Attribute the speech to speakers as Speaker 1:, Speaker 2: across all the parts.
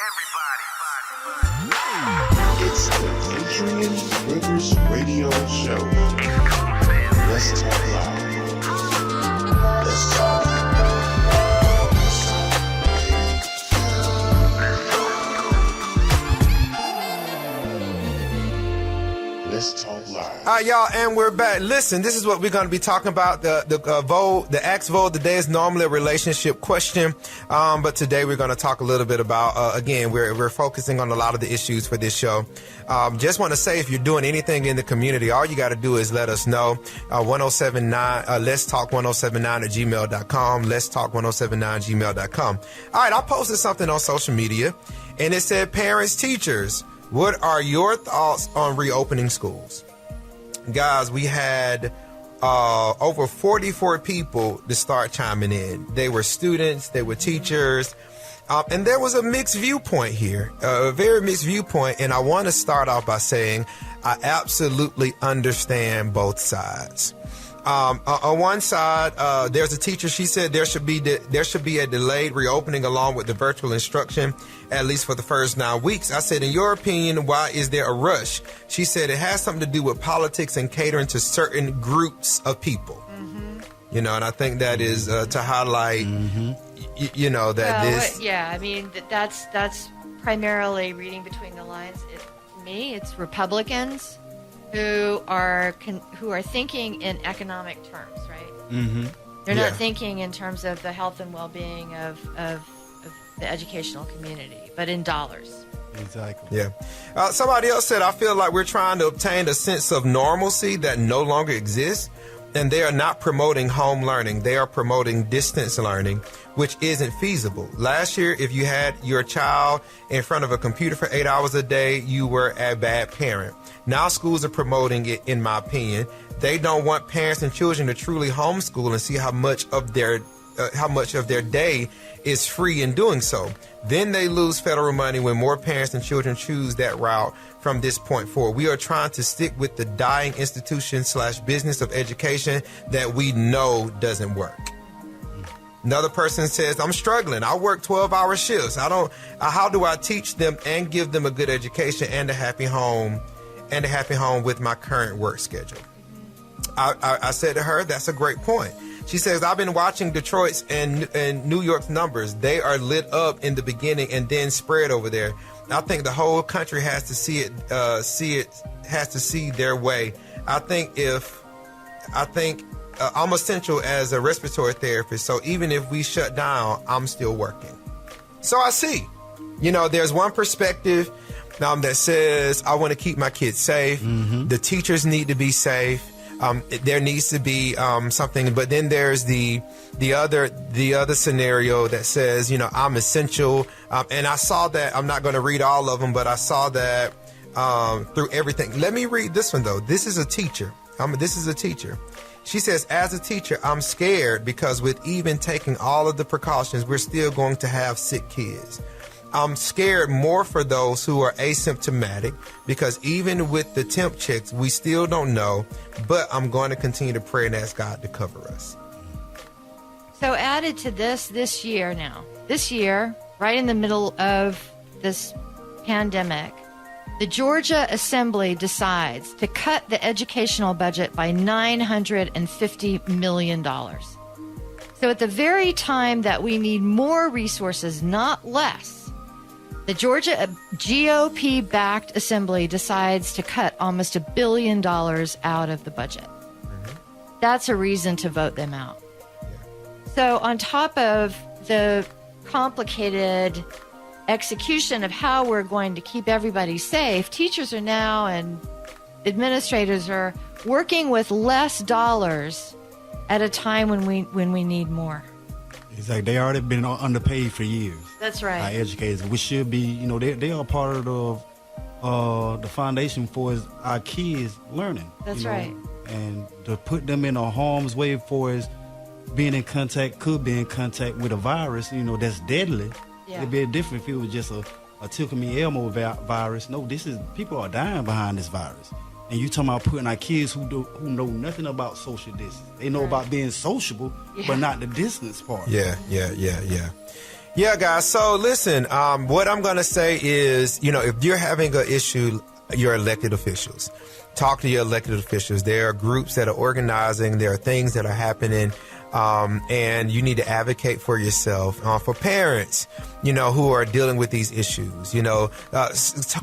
Speaker 1: It's the Adrian Rivers Radio Show. Let's talk live. Let's talk. Let's talk live.
Speaker 2: All right, y'all, and we're back. Listen, this is what we're going to be talking about. The Ask Vote today is normally a relationship question, but today we're going to talk a little bit about, again, we're focusing on a lot of the issues for this show. Just want to say, if you're doing anything in the community, all you got to do is let us know. 1079, let's talk 1079 at gmail.com. Let's talk 1079 gmail.com. All right, I posted something on social media, and it said, parents, teachers, what are your thoughts on reopening schools? Guys, we had over 44 people to start chiming in. They were students, they were teachers, and there was a mixed viewpoint here, a very mixed viewpoint. And I want to start off by saying I absolutely understand both sides. On one side, there's a teacher. She said there should be a delayed reopening along with the virtual instruction, at least for the first 9 weeks. I said, in your opinion, why is there a rush? She said it has something to do with politics and catering to certain groups of people. Mm-hmm. You know, and I think that is to highlight, you know, that this.
Speaker 3: Yeah, I mean, that's primarily reading between the lines. For me, it's Republicans who are thinking in economic terms, right? Mm-hmm. They're not thinking in terms of the health and well-being of the educational community, but in dollars.
Speaker 4: Exactly.
Speaker 2: Yeah. Somebody else said, I feel like we're trying to obtain a sense of normalcy that no longer exists, and they are not promoting home learning. They are promoting distance learning, which isn't feasible. Last year, if you had your child in front of a computer for 8 hours a day, you were a bad parent. Now schools are promoting it, in my opinion. They don't want parents and children to truly homeschool and see how much of their day is free in doing so. Then they lose federal money when more parents and children choose that route from this point forward. We are trying to stick with the dying institution / business of education that we know doesn't work. Another person says, I'm struggling. I work 12-hour shifts. How do I teach them and give them a good education and a happy home with my current work schedule? I said to her, that's a great point. She says, I've been watching Detroit's and New York's numbers. They are lit up in the beginning and then spread over there. I think the whole country has to has to see their way. I think I'm essential as a respiratory therapist. So even if we shut down, I'm still working. So I see, you know, there's one perspective that says, I want to keep my kids safe. Mm-hmm. The teachers need to be safe. There needs to be something, but then there's the other scenario that says, you know, I'm essential, and I saw that. I'm not going to read all of them, but I saw that through everything. Let me read this one though. This is a teacher. She says, as a teacher, I'm scared because with even taking all of the precautions, we're still going to have sick kids. I'm scared more for those who are asymptomatic because even with the temp checks, we still don't know, but I'm going to continue to pray and ask God to cover us.
Speaker 3: So added to this year, right in the middle of this pandemic, the Georgia Assembly decides to cut the educational budget by $950 million. So at the very time that we need more resources, not less, the Georgia GOP-backed assembly decides to cut almost $1 billion out of the budget. Mm-hmm. That's a reason to vote them out. Yeah. So on top of the complicated execution of how we're going to keep everybody safe, teachers are now and administrators are working with less dollars at a time when we need more.
Speaker 4: It's like they already been underpaid for years.
Speaker 3: That's right.
Speaker 4: Our educators, we should be, you know, they are part of the foundation for our kids learning.
Speaker 3: That's right.
Speaker 4: And to put them in a harm's way for us could be in contact with a virus, you know, that's deadly. Yeah. It'd be different if it was just a tickle me Elmo virus. No, people are dying behind this virus. And you talking about putting our kids who know nothing about social distance. They know about being sociable, but not the distance part.
Speaker 2: Yeah. Yeah, guys. So listen, what I'm going to say is, if you're having an issue, your elected officials, talk to your elected officials. There are groups that are organizing. There are things that are happening. And you need to advocate for yourself. For parents, who are dealing with these issues,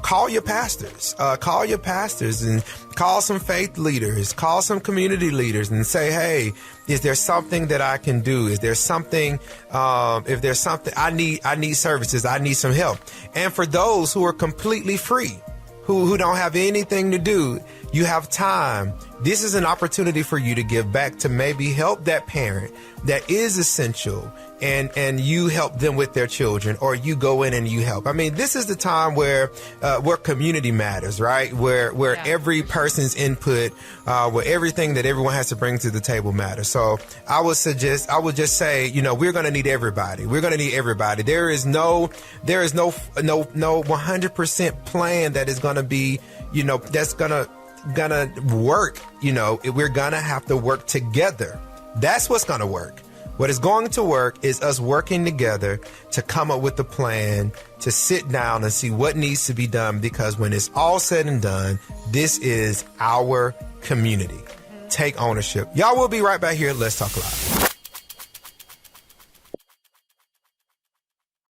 Speaker 2: call your pastors. Call your pastors and call some faith leaders. Call some community leaders and say, hey, is there something that I can do? Is there something? If there's something I need services. I need some help. And for those who are completely free, who don't have anything to do, you have time. This is an opportunity for you to give back, to maybe help that parent that is essential, and you help them with their children, or you go in and you help. I mean, this is the time where community matters, right? Where every person's input, where everything that everyone has to bring to the table matters. So I would just say, we're going to need everybody. We're going to need everybody. There is no 100% plan that is going to be, that's gonna work. We're gonna have to work together. That's what's gonna work. What is going to work is us working together to come up with a plan, to sit down and see what needs to be done, because when it's all said and done, this is our community. Take ownership. Y'all, will be right back here. Let's Talk Live.